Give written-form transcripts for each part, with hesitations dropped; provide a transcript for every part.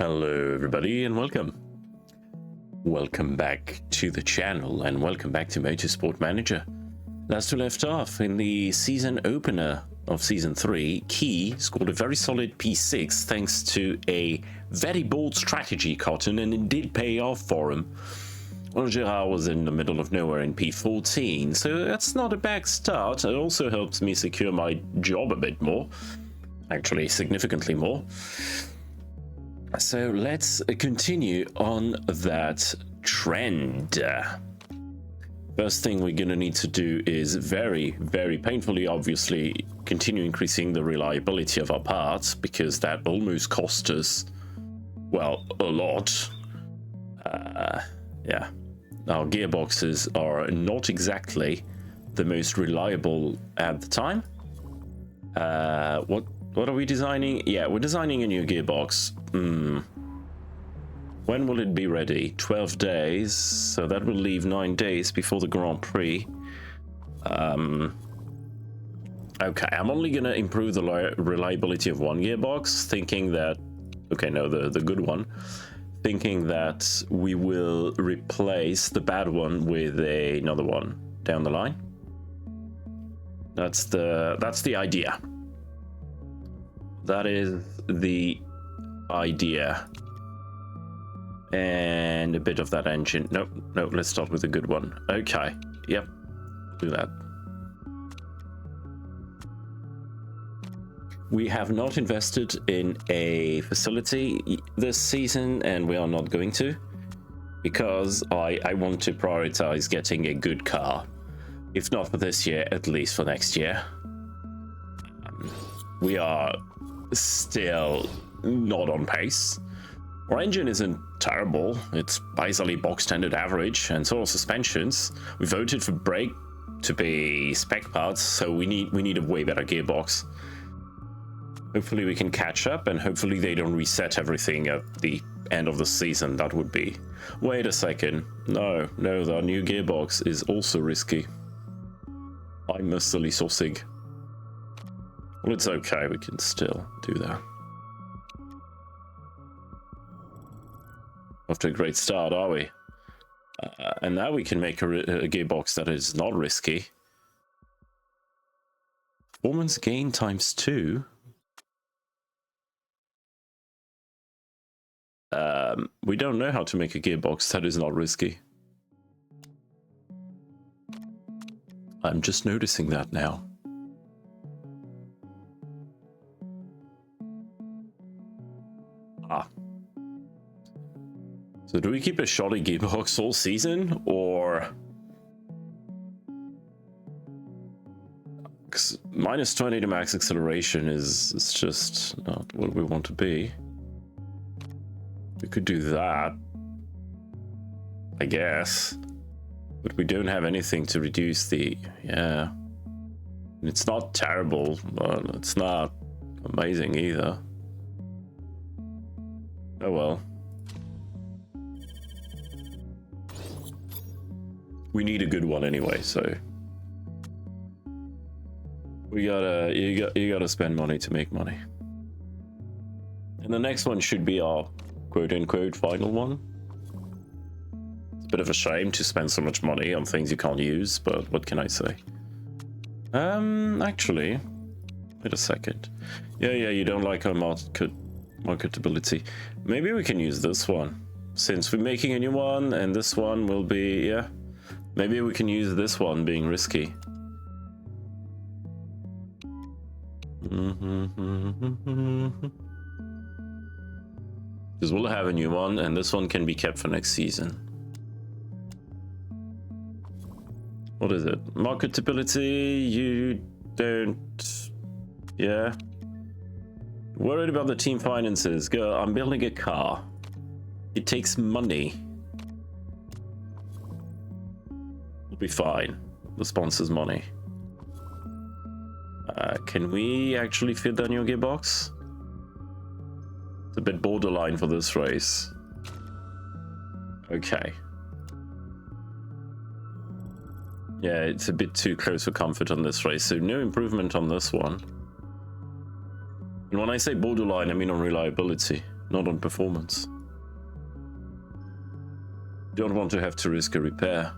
Hello everybody and welcome. Welcome back to the channel and welcome back to Motorsport Manager. Last we left off in the season opener of Season 3, Key scored a very solid P6 thanks to a very bold strategy, Cotton, and it did pay off for him. Well, Gerard was in the middle of nowhere in P14, so that's not a bad start. It also helps me secure my job a bit more, actually significantly more. So let's continue on that trend. First thing we're gonna need to do is very painfully, obviously, continue increasing the reliability of our parts, because that almost cost us, well, a lot. Yeah, our gearboxes are not exactly the most reliable at the time. What are we designing? Yeah, we're designing a new gearbox. When will it be ready? 12 days, so that will leave 9 days before the Grand Prix. Okay, I'm only gonna improve the reliability of one gearbox, thinking that... Okay, no, the good one. Thinking that we will replace the bad one with another one down the line. That's the idea. That is the idea. And a bit of that engine. No, let's start with the good one. Okay, yep, do that. We have not invested in a facility this season, and we are not going to, because I want to prioritize getting a good car. If not for this year, at least for next year. We are still not on pace. Our engine isn't terrible, it's basically box standard average, and so are suspensions. We voted for brake to be spec parts, so we need a way better gearbox. Hopefully we can catch up, and hopefully they don't reset everything at the end of the season. That would be... Wait a second. No, the new gearbox is also risky. I'm mostly saucing. Well, it's okay, we can still do that. Off to a great start, are we? And now we can make a gearbox that is not risky. Performance gain ×2. We don't know how to make a gearbox that is not risky. I'm just noticing that now. So do we keep a shoddy gearbox all season, or... Because -20 to max acceleration is just not what we want to be. We could do that, I guess. But we don't have anything to reduce the... Yeah. It's not terrible, but it's not amazing either. Oh well. We need a good one anyway, so you gotta spend money to make money. And the next one should be our quote-unquote final one. It's a bit of a shame to spend so much money on things you can't use, but what can I say? Actually, wait a second. Yeah, you don't like our marketability. Maybe we can use this one, since we're making a new one, and this one will be, yeah. Maybe we can use this one being risky. Because we'll have a new one, and this one can be kept for next season. What is it? Marketability, you don't... Yeah. Worried about the team finances. Girl, I'm building a car. It takes money. Be fine. The sponsor's money. Can we actually fit that new gearbox? It's a bit borderline for this race. Okay. Yeah, it's a bit too close for comfort on this race, so no improvement on this one. And when I say borderline, I mean on reliability. not on performance. Don't want to have to risk a repair.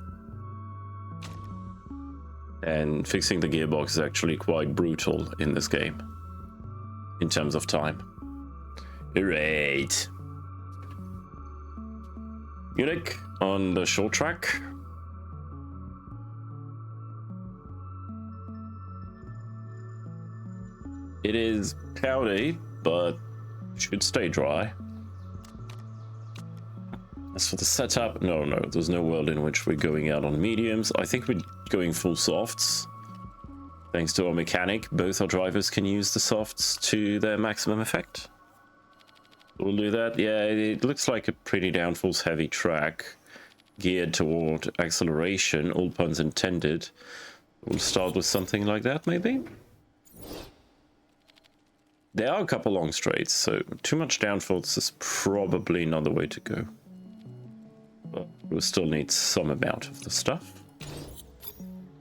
And fixing the gearbox is actually quite brutal in this game, in terms of time. Alright. Munich on the short track. It is cloudy, but should stay dry. As for the setup, no, there's no world in which we're going out on mediums. I think we're going full softs. Thanks to our mechanic, both our drivers can use the softs to their maximum effect. We'll do that. Yeah, it looks like a pretty downforce heavy track geared toward acceleration, all puns intended. We'll start with something like that, maybe? There are a couple long straights, so too much downforce is probably not the way to go. But we'll still need some amount of the stuff.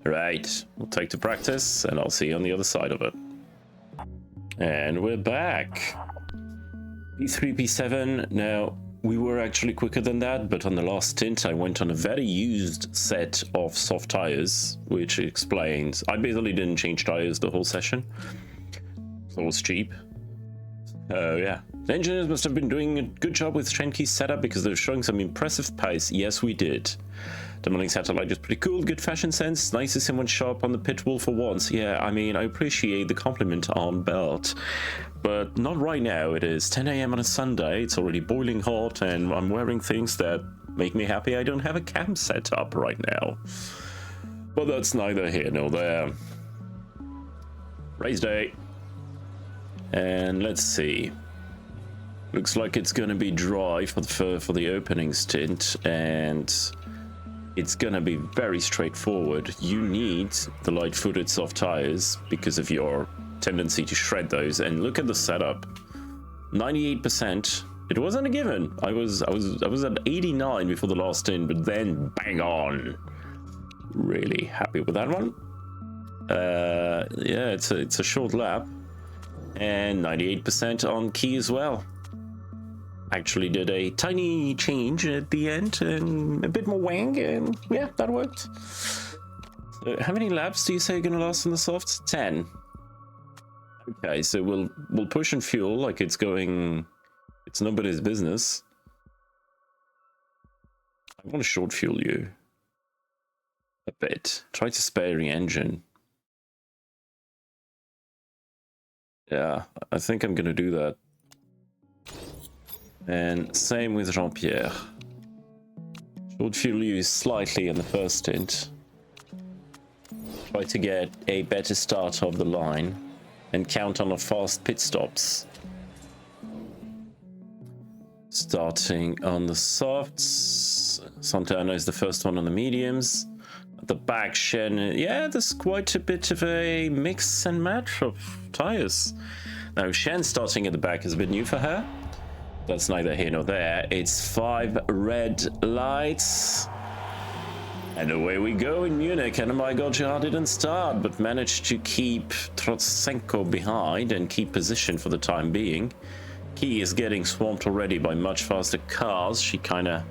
Right, we'll take to practice, and I'll see you on the other side of it. And we're back. P3, P7. Now, we were actually quicker than that, but on the last stint, I went on a very used set of soft tires, which explains I basically didn't change tires the whole session. So it was cheap. Yeah. The engineers must have been doing a good job with Shenki's setup because they're showing some impressive pace. Yes, we did. The modeling satellite is pretty cool, good fashion sense. Nice to see someone show up on the pit wall for once. Yeah, I mean, I appreciate the compliment on Belt, but not right now. It is 10 AM on a Sunday. It's already boiling hot, and I'm wearing things that make me happy I don't have a cam set up right now. But that's neither here nor there. Race day. And let's see. Looks like it's gonna be dry for the opening stint, and it's gonna be very straightforward. You need the light-footed soft tires because of your tendency to shred those. And look at the setup. 98%. It wasn't a given. I was at 89 before the last stint, but then bang on. Really happy with that one. Yeah, it's a short lap. And 98% on key as well. Actually did a tiny change at the end and a bit more wang, and yeah, that worked. How many laps do you say are gonna last on the softs? 10. Okay, so we'll push and fuel like it's nobody's business. I want to short fuel you a bit. Try to spare the engine. Yeah, I think I'm gonna do that. And same with Jean-Pierre. Short fuel you slightly in the first stint. Try to get a better start of the line and count on a fast pit stops. Starting on the softs. Santana is the first one on the mediums. At the back, Shen, yeah, there's quite a bit of a mix and match of tires. Now, Shen starting at the back is a bit new for her. That's neither here nor there. It's 5 red lights. And away we go in Munich. And oh my god, Gerard didn't start, but managed to keep Trotsenko behind and keep position for the time being. Key is getting swamped already by much faster cars. She kind of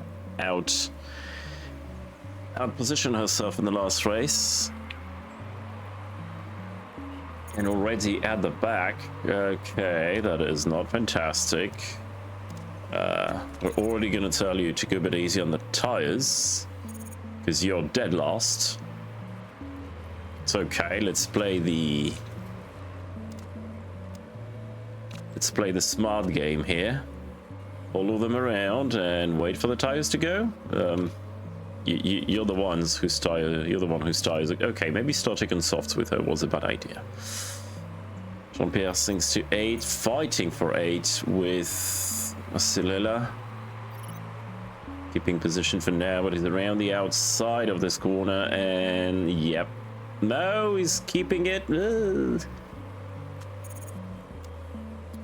outpositioned herself in the last race. And already at the back. Okay, that is not fantastic. We're already going to tell you to go a bit easy on the tires, because you're dead last. It's okay, let's play the smart game here. Follow them around and wait for the tires to go. You're the one whose tires. Okay, maybe starting on softs with her was a bad idea. Jean-Pierre sinks to 8, fighting for 8 with Silela. Keeping position for now, but he's around the outside of this corner, and yep. No, he's keeping it. Ugh.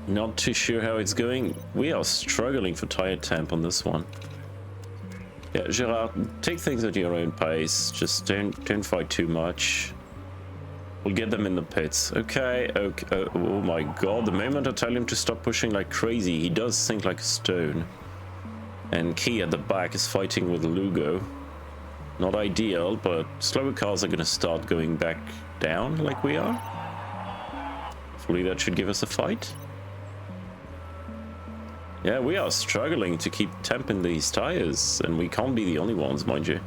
Not too sure how it's going. We are struggling for tire temp on this one. Yeah, Gerard, take things at your own pace. Just don't fight too much. We'll get them in the pits. Okay, okay. Oh my god, the moment I tell him to stop pushing like crazy, he does sink like a stone. And Key at the back is fighting with Lugo. Not ideal, but slower cars are going to start going back down like we are. Hopefully that should give us a fight. Yeah, we are struggling to keep temp in these tires, and we can't be the only ones, mind you.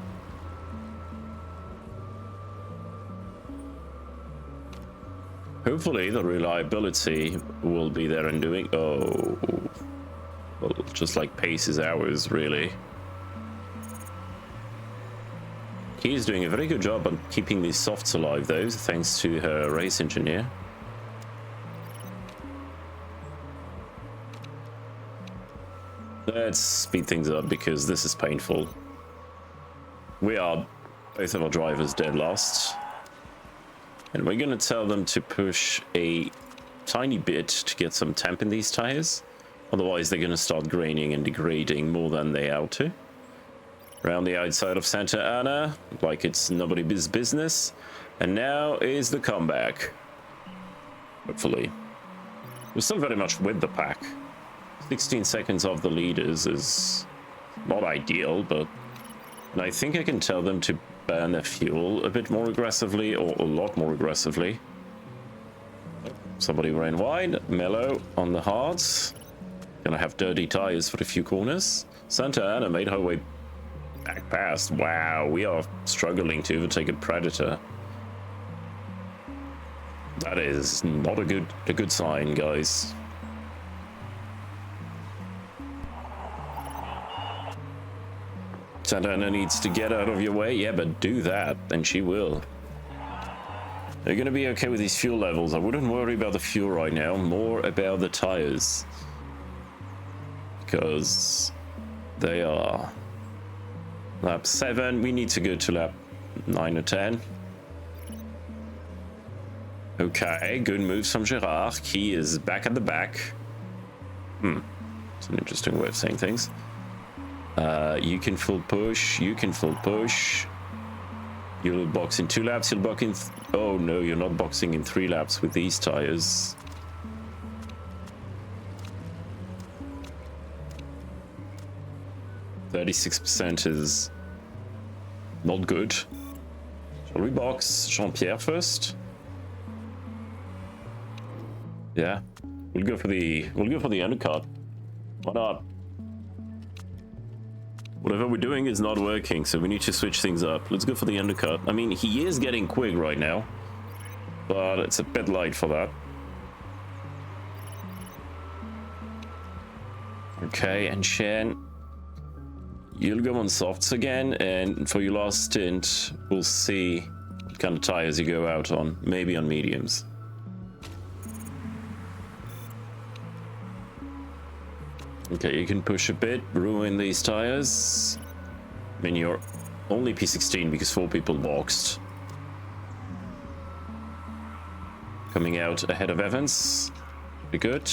Hopefully the reliability will be there and doing... Oh, well, just like pace is ours, really. He's doing a very good job on keeping these softs alive, though, thanks to her race engineer. Let's speed things up because this is painful. We are, both of our drivers, dead last. And we're going to tell them to push a tiny bit to get some temp in these tires. Otherwise, they're going to start graining and degrading more than they ought to. Around the outside of Santa Ana, like it's nobody's business. And now is the comeback. Hopefully. We're still very much with the pack. 16 seconds off the leaders is not ideal, but I think I can tell them to burn their fuel a bit more aggressively, or a lot more aggressively. Somebody ran wide. Mellow on the hards. Gonna have dirty tires for a few corners. Santa Ana made her way back past. Wow, we are struggling to overtake a Predator. That is not a good sign, guys. Santa Ana needs to get out of your way. Yeah, but do that, and she will. They're going to be okay with these fuel levels. I wouldn't worry about the fuel right now. More about the tires. Because they are... Lap 7. We need to go to lap 9 or 10. Okay, good moves from Gerard. Key is back at the back. It's an interesting way of saying things. You can full push. You can full push. You'll box in 2 laps. You'll box in... Oh, no, you're not boxing in 3 laps with these tires. %is not good. Shall we box Jean-Pierre first? Yeah, we'll go for the undercut. Why not? Whatever we're doing is not working, so we need to switch things up. Let's go for the undercut. I mean, he is getting quick right now, but it's a bit light for that. Okay, and Shen, you'll go on softs again, and for your last stint, we'll see what kind of tires you go out on. Maybe on mediums. Okay, you can push a bit, ruin these tires. I mean, you're only P16 because 4 people boxed. Coming out ahead of Evans. Pretty good.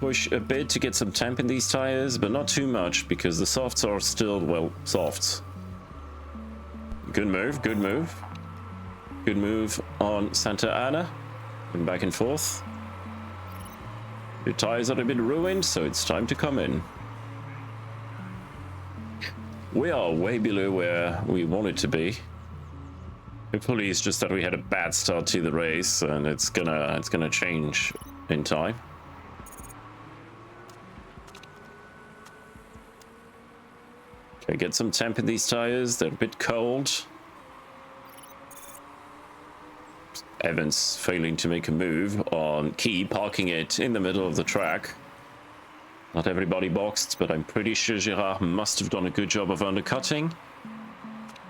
Push a bit to get some temp in these tires, but not too much because the softs are still, well, softs. Good move, good move. Good move on Santa Ana. And back and forth. Your tires are a bit ruined, so it's time to come in. We are way below where we wanted to be. Hopefully it's just that we had a bad start to the race, and it's gonna change in time. Okay, get some temp in these tires. They're a bit cold. Evans failing to make a move on Key, parking it in the middle of the track. Not everybody boxed, but I'm pretty sure Gerard must have done a good job of undercutting.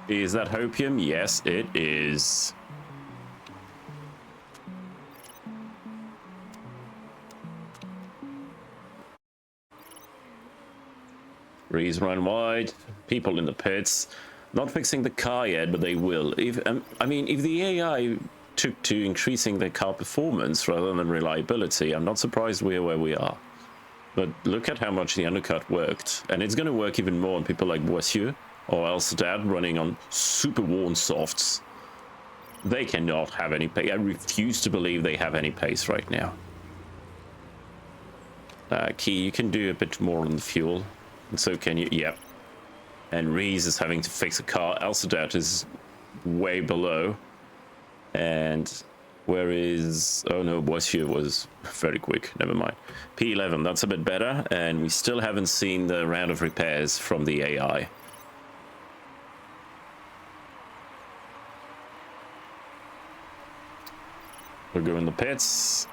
Is that Hopium? Yes, it is. Rees run wide. People in the pits. Not fixing the car yet, but they will. I mean, if the AI took to increasing their car performance rather than reliability, I'm not surprised we're where we are. But look at how much the undercut worked. And it's going to work even more on people like Boissieu or Elstad running on super worn softs. They cannot have any pace. I refuse to believe they have any pace right now. Key, you can do a bit more on the fuel. And so can you. Yep. And Reese is having to fix a car. Alcidat is way below. And where is... Oh no, Boissieu was very quick. Never mind. P11, that's a bit better. And we still haven't seen the round of repairs from the AI. We'll go in the pits.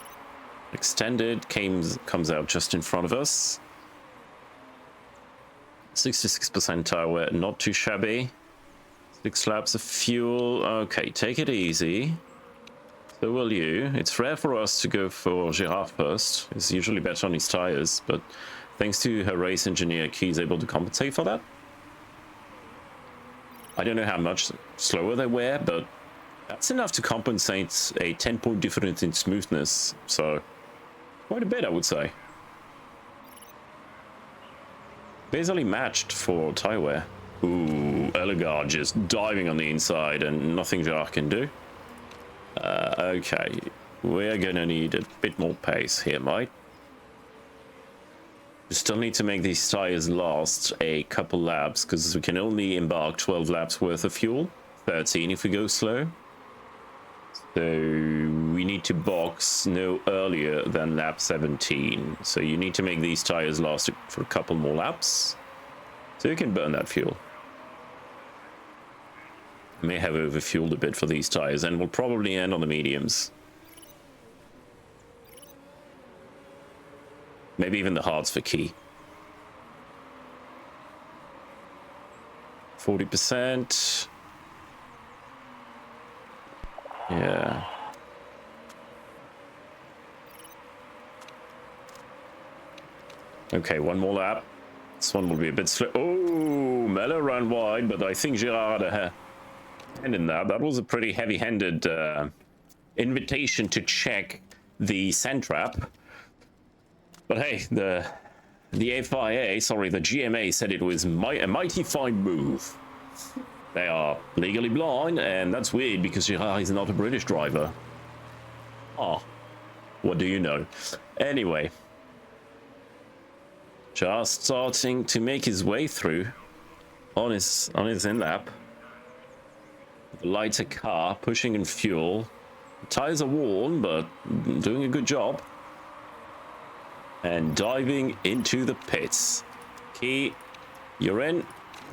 Extended comes out just in front of us. 66% tire wear, not too shabby. 6 laps of fuel. Okay, take it easy. So will you. It's rare for us to go for Girard first. It's usually better on his tires, but thanks to her race engineer, Key's able to compensate for that. I don't know how much slower they were, but that's enough to compensate a 10-point difference in smoothness. So quite a bit, I would say. Basically matched for tire wear. Ooh, Elegard just diving on the inside and nothing Girard can do. Okay, we're gonna need a bit more pace here, mate. We still need to make these tires last a couple laps, because we can only embark 12 laps worth of fuel. 13 if we go slow. So we need to box no earlier than lap 17. So you need to make these tires last for a couple more laps, so you can burn that fuel. May have overfueled a bit for these tires, and we'll probably end on the mediums. Maybe even the hards for Key. 40%. Yeah. Okay, one more lap. This one will be a bit slow. Oh, Mello ran wide, but I think Girard had a hand in that. That was a pretty heavy-handed invitation to check the sand trap. But hey, the FIA, sorry, the GMA said it was a mighty fine move. They are legally blind, and that's weird because Girard is not a British driver. Ah, what do you know? Anyway, just starting to make his way through on his in-lap. The lighter car, pushing in fuel. The tires are worn, but doing a good job. And diving into the pits. Key, you're in,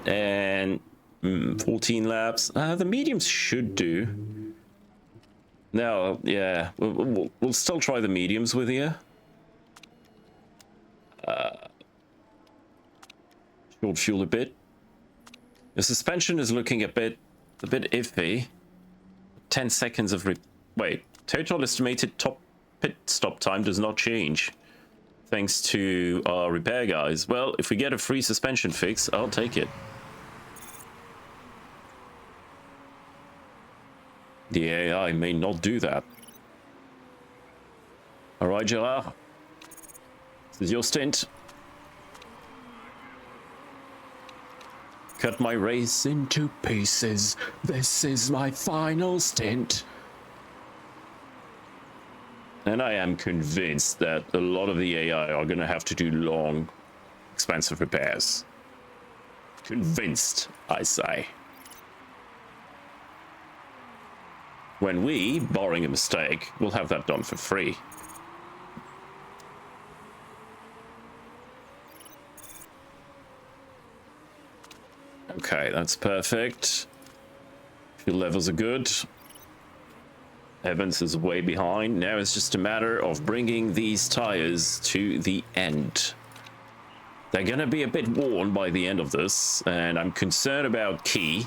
and 14 laps. The mediums should do. No, yeah, we'll still try the mediums with you. Short fuel a bit. The suspension is looking a bit iffy. 10 seconds of wait. Total estimated top pit stop time does not change, thanks to our repair guys. Well, if we get a free suspension fix, I'll take it. The AI may not do that. All right, Girard. This is your stint. Cut my race into pieces. This is my final stint. And I am convinced that a lot of the AI are going to have to do long, expensive repairs. Convinced, I say. When we, barring a mistake, will have that done for free. Okay, that's perfect. Fuel levels are good. Evans is way behind. Now it's just a matter of bringing these tires to the end. They're gonna be a bit worn by the end of this, and I'm concerned about Key.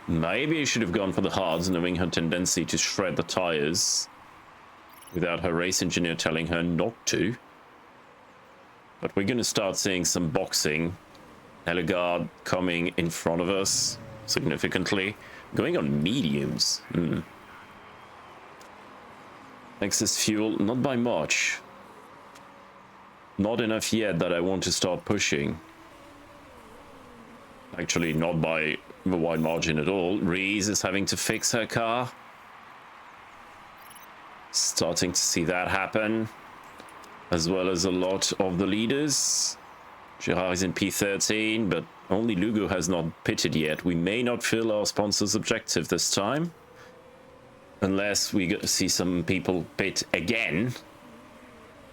Maybe I should have gone for the hards, knowing her tendency to shred the tires without her race engineer telling her not to. But we're gonna start seeing some boxing. Elegard coming in front of us significantly. Going on mediums. Excess fuel, not by much. Not enough yet that I want to start pushing. Actually, not by a wide margin at all. Reese is having to fix her car. starting to see that happen, as well as a lot of the leaders. Gerard is in P13, but only Lugo has not pitted yet. We may not fill our sponsor's objective this time, unless we get to see some people pit again.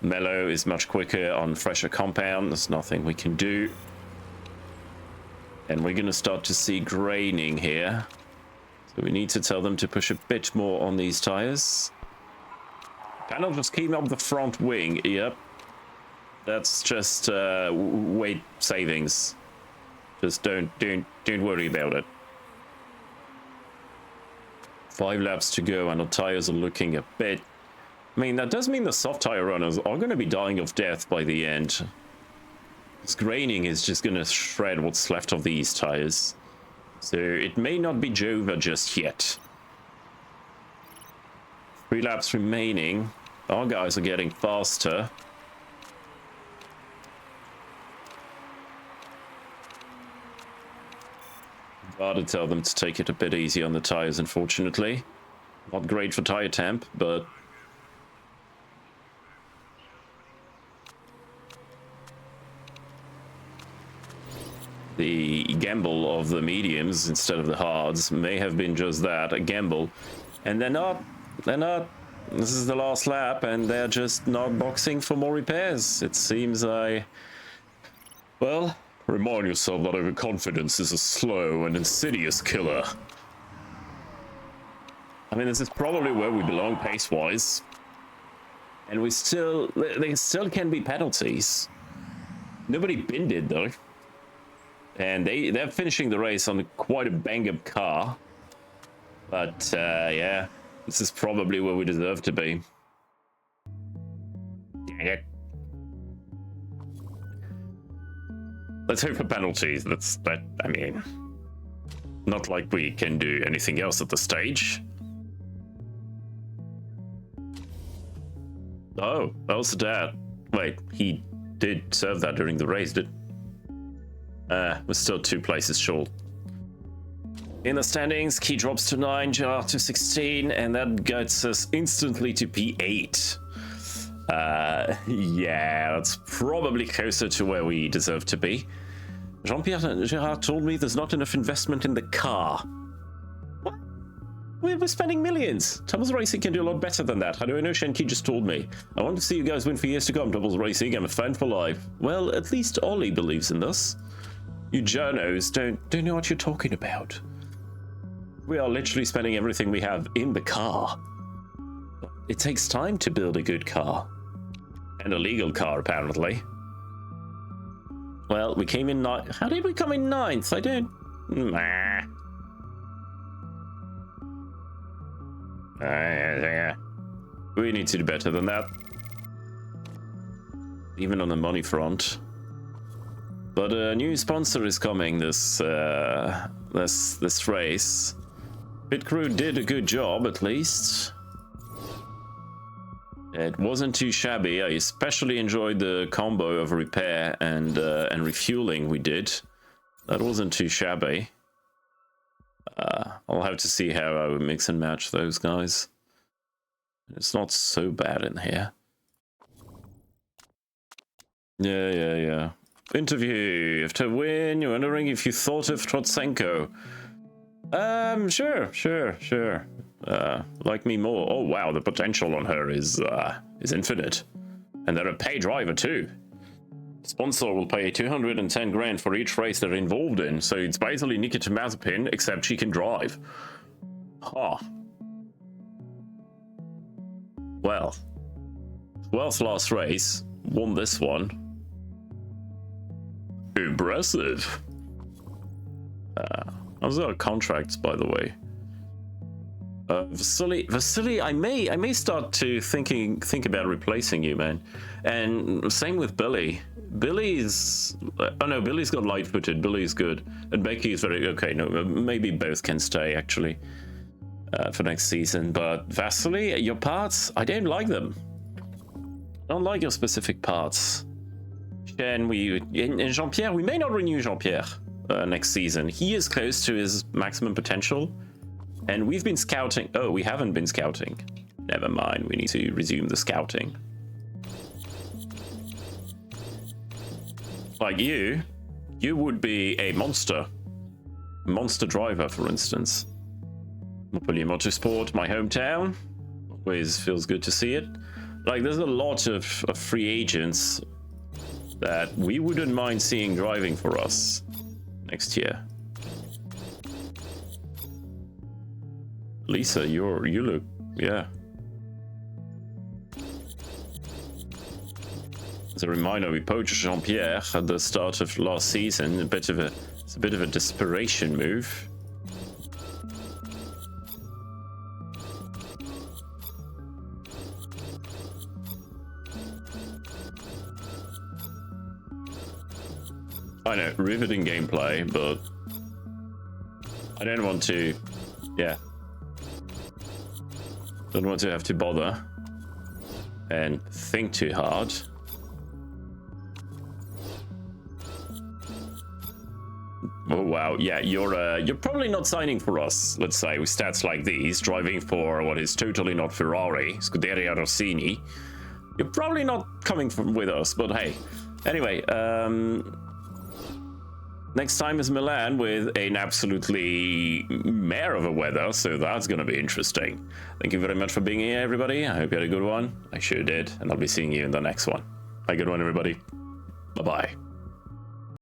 Mello is much quicker on fresher compound. There's nothing we can do. And we're going to start to see graining here. So we need to tell them to push a bit more on these tires. Kind of just keep up the front wing. Yep. That's just weight savings. Just don't worry about it. 5 laps to go and the tires are looking a bit... I mean, that does mean the soft tire runners are going to be dying of death by the end. This graining is just going to shred what's left of these tires. So it may not be Jova just yet. 3 laps remaining. Our guys are getting faster. Gotta tell them to take it a bit easy on the tires, unfortunately. Not great for tire temp, but... the gamble of the mediums instead of the hards may have been just that, a gamble. And they're not. This is the last lap, and they're just not boxing for more repairs. It seems well, remind yourself that overconfidence is a slow and insidious killer. I mean, this is probably where we belong pace-wise. And they still can be penalties. Nobody binned it, though. And they're finishing the race on quite a bang-up car. But, yeah, this is probably where we deserve to be. Dang it. Let's hope for penalties. I mean, not like we can do anything else at this stage. Oh, that was that. Wait, he did serve that during the race, did... we're still 2 places short. In the standings, Key drops to 9, Gerard to 16, and that gets us instantly to P8. Yeah, that's probably closer to where we deserve to be. Jean-Pierre Gerard told me there's not enough investment in the car. What? We're spending millions. Doubles Racing can do a lot better than that. How do I know? Shenki just told me. I want to see you guys win for years to come, Doubles Racing. I'm a fan for life. Well, at least Ollie believes in us. You journos don't know what you're talking about. We are literally spending everything we have in the car. It takes time to build a good car. And a legal car, apparently. Well, we came in 9th. How did we come in 9th? I don't... Nah. We need to do better than that. Even on the money front. But a new sponsor is coming this race. Pit Crew did a good job, at least. It wasn't too shabby. I especially enjoyed the combo of repair and refueling we did. That wasn't too shabby. I'll have to see how I would mix and match those guys. It's not so bad in here. Yeah. Interview. After win, you're wondering if you thought of Trotsenko. Sure. Like me more. Oh wow, the potential on her is infinite. And they're a pay driver too. Sponsor will pay 210 grand for each race they're involved in, so it's basically Nikita Mazepin, except she can drive. Huh. Well, 12th last race, won this one. Impressive. How's our contracts, by the way? Vasily, I may start to think about replacing you, man. And same with Billy. Billy's got light-footed. Billy's good, and Becky is very okay. No, maybe both can stay actually for next season. But Vasily, your parts, I don't like them. I don't like your specific parts. And Jean-Pierre, we may not renew Jean-Pierre next season. He is close to his maximum potential. And we've been scouting. Oh, we haven't been scouting. Never mind, we need to resume the scouting. Like you would be a monster driver, for instance. Montpellier Motorsport, my hometown. Always feels good to see it. Like, there's a lot of free agents that we wouldn't mind seeing driving for us next year. Lisa, you look, yeah. As a reminder, we poached Jean-Pierre at the start of last season. It's a bit of a desperation move. I know, riveting gameplay, but I don't want to, yeah. Don't want to have to bother and think too hard. Oh wow, yeah, you're probably not signing for us, let's say, with stats like these, driving for what is totally not Ferrari, Scuderia Rossini. You're probably not coming with us, but hey. Anyway, next time is Milan with an absolutely mare of a weather, so that's going to be interesting. Thank you very much for being here, everybody. I hope you had a good one. I sure did, and I'll be seeing you in the next one. Have a good one, everybody. Bye-bye.